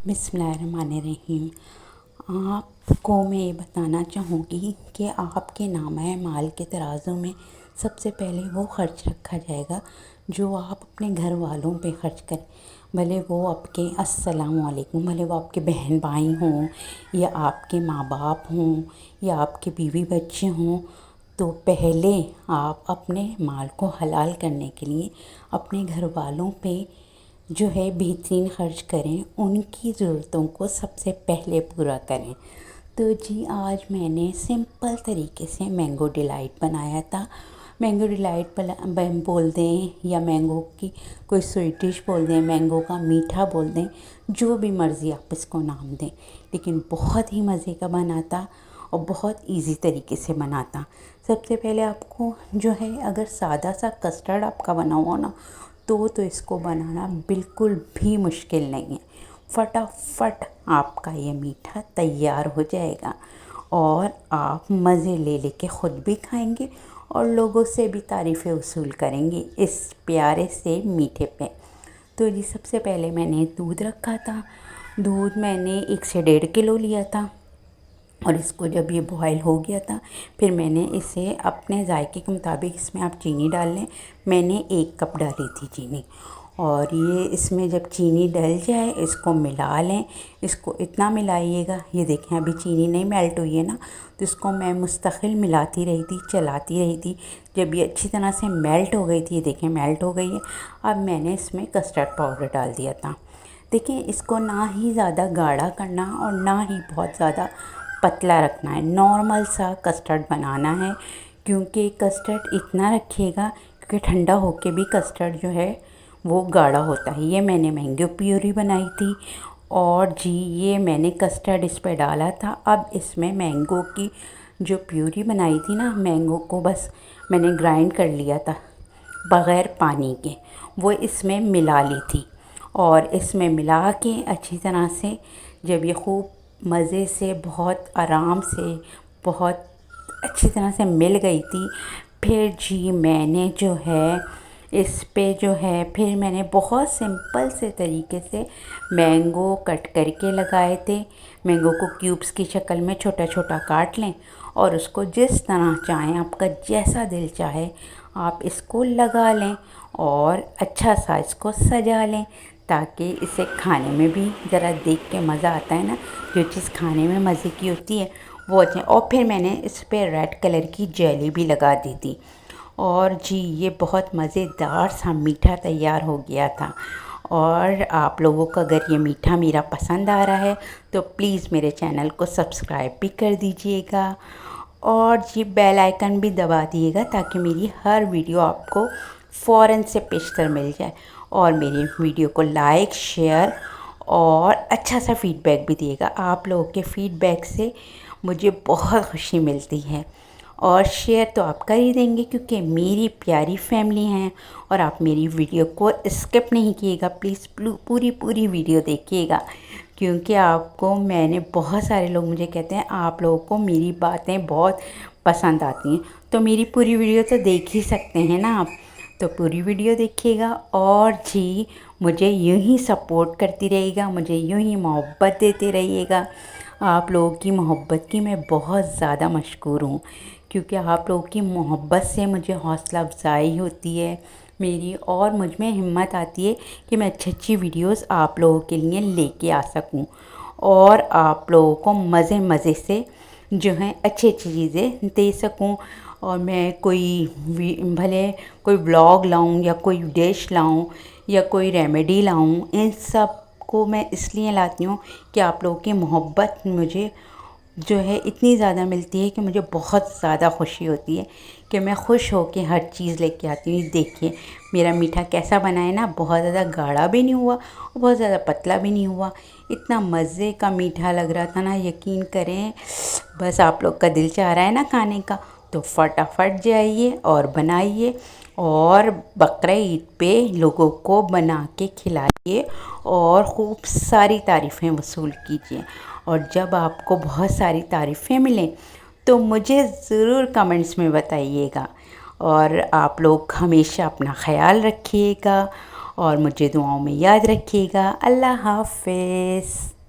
बिस्मिल्लाहिर्रहमानिर्रहीम। आपको मैं ये बताना चाहूँगी कि आपके नामा माल के तराजू में सबसे पहले वो ख़र्च रखा जाएगा जो आप अपने घर वालों पे ख़र्च करें। भले वो आपके अस्सलामु अलैकुम, भले वो आपके बहन भाई हों या आपके माँ बाप हों या आपके बीवी बच्चे हों। तो पहले आप अपने माल को हलाल करने के लिए अपने घर वालों पे जो है बेहतरीन ख़र्च करें, उनकी ज़रूरतों को सबसे पहले पूरा करें। तो जी आज मैंने सिंपल तरीके से मैंगो डिलाइट बनाया था। मैंगो डिलाइट बोल दें या मैंगो की कोई स्वीट डिश बोल दें, मैंगो का मीठा बोल दें, जो भी मर्ज़ी आप इसको नाम दें, लेकिन बहुत ही मज़े का बना था और बहुत इजी तरीके से बना था। सबसे पहले आपको जो है, अगर सादा सा कस्टर्ड आपका बना हुआ ना तो इसको बनाना बिल्कुल भी मुश्किल नहीं है। फटाफट आपका ये मीठा तैयार हो जाएगा और आप मज़े ले लेके ख़ुद भी खाएंगे और लोगों से भी तारीफ़ें वसूल करेंगे इस प्यारे से मीठे पे। तो जी सबसे पहले मैंने दूध रखा था। दूध मैंने 1 से 1.5 किलो लिया था और इसको जब ये बॉयल हो गया था, फिर मैंने इसे अपने जायके के मुताबिक इसमें आप चीनी डाल लें। मैंने 1 कप डाली थी चीनी और ये इसमें जब चीनी डल जाए इसको मिला लें। इसको इतना मिलाइएगा, ये देखें अभी चीनी नहीं मेल्ट हुई है ना, तो इसको मैं मुस्तकिल मिलाती रही थी, चलाती रही थी। जब ये अच्छी तरह से मेल्ट हो गई थी, ये देखें मेल्ट हो गई है। अब मैंने इसमें कस्टर्ड पाउडर डाल दिया था। देखिए इसको ना ही ज़्यादा गाढ़ा करना और ना ही बहुत ज़्यादा पतला रखना है, नॉर्मल सा कस्टर्ड बनाना है। क्योंकि कस्टर्ड इतना रखिएगा, क्योंकि ठंडा होके भी कस्टर्ड जो है वो गाढ़ा होता है। ये मैंने मैंगो प्यूरी बनाई थी और जी ये मैंने कस्टर्ड इस पर डाला था। अब इसमें मैंगो की जो प्यूरी बनाई थी ना, मैंगो को बस मैंने ग्राइंड कर लिया था बग़ैर पानी के, वो इसमें मिला ली थी और इसमें मिला के अच्छी तरह से जब ये खूब मज़े से बहुत आराम से बहुत अच्छी तरह से मिल गई थी, फिर जी मैंने जो है इस पे जो है फिर मैंने बहुत सिंपल से तरीके से मैंगो कट करके लगाए थे। मैंगो को क्यूब्स की शक्ल में छोटा छोटा काट लें और उसको जिस तरह चाहें, आपका जैसा दिल चाहे आप इसको लगा लें और अच्छा सा इसको सजा लें, ताकि इसे खाने में भी ज़रा देख के मज़ा आता है ना, जो चीज़ खाने में मज़े की होती है वो अच्छे। और फिर मैंने इस पर रेड कलर की जेली भी लगा दी थी और जी ये बहुत मज़ेदार सा मीठा तैयार हो गया था। और आप लोगों को अगर ये मीठा मेरा पसंद आ रहा है तो प्लीज़ मेरे चैनल को सब्सक्राइब भी कर दीजिएगा और जी बेल आइकन भी दबा दिएगा, ताकि मेरी हर वीडियो आपको फ़ौरन से पेशतर मिल जाए। और मेरी वीडियो को लाइक शेयर और अच्छा सा फीडबैक भी दिएगा। आप लोगों के फीडबैक से मुझे बहुत खुशी मिलती है और शेयर तो आप कर ही देंगे, क्योंकि मेरी प्यारी फैमिली हैं और आप मेरी वीडियो को स्किप नहीं कीजिएगा। प्लीज़ पूरी वीडियो देखिएगा, क्योंकि आपको मैंने बहुत सारे लोग मुझे कहते हैं आप लोगों को मेरी बातें बहुत पसंद आती हैं, तो मेरी पूरी वीडियो तो देख ही सकते हैं ना आप, तो पूरी वीडियो देखिएगा और जी मुझे यूं ही सपोर्ट करती रहिएगा, मुझे यूं ही मोहब्बत देते रहिएगा। आप लोगों की मोहब्बत की मैं बहुत ज़्यादा मशकूर हूँ, क्योंकि आप लोगों की मोहब्बत से मुझे हौसला अफजाई होती है मेरी, और मुझ में हिम्मत आती है कि मैं अच्छी अच्छी वीडियोस आप लोगों के लिए लेके आ सकूं और आप लोगों को मज़े से जो है अच्छी अच्छी चीज़ें दे सकूं। और मैं भले कोई व्लॉग लाऊं या कोई डिश लाऊं या कोई रेमेडी लाऊं, इन सब को मैं इसलिए लाती हूँ कि आप लोगों की मोहब्बत मुझे जो है इतनी ज़्यादा मिलती है कि मुझे बहुत ज़्यादा खुशी होती है कि मैं खुश हो के हर चीज़ लेके आती हूँ। देखिए मेरा मीठा कैसा बना है ना, बहुत ज़्यादा गाढ़ा भी नहीं हुआ और बहुत ज़्यादा पतला भी नहीं हुआ, इतना मज़े का मीठा लग रहा था ना, यकीन करें। बस आप लोग का दिल चाह रहा है ना खाने का, तो फटाफट जाइए और बनाइए और बकरा ईद पे लोगों को बना के खिलाइए और खूब सारी तारीफ़ें वसूल कीजिए। और जब आपको बहुत सारी तारीफ़ें मिलें तो मुझे ज़रूर कमेंट्स में बताइएगा। और आप लोग हमेशा अपना ख्याल रखिएगा और मुझे दुआओं में याद रखिएगा। अल्लाह हाफ़िज़।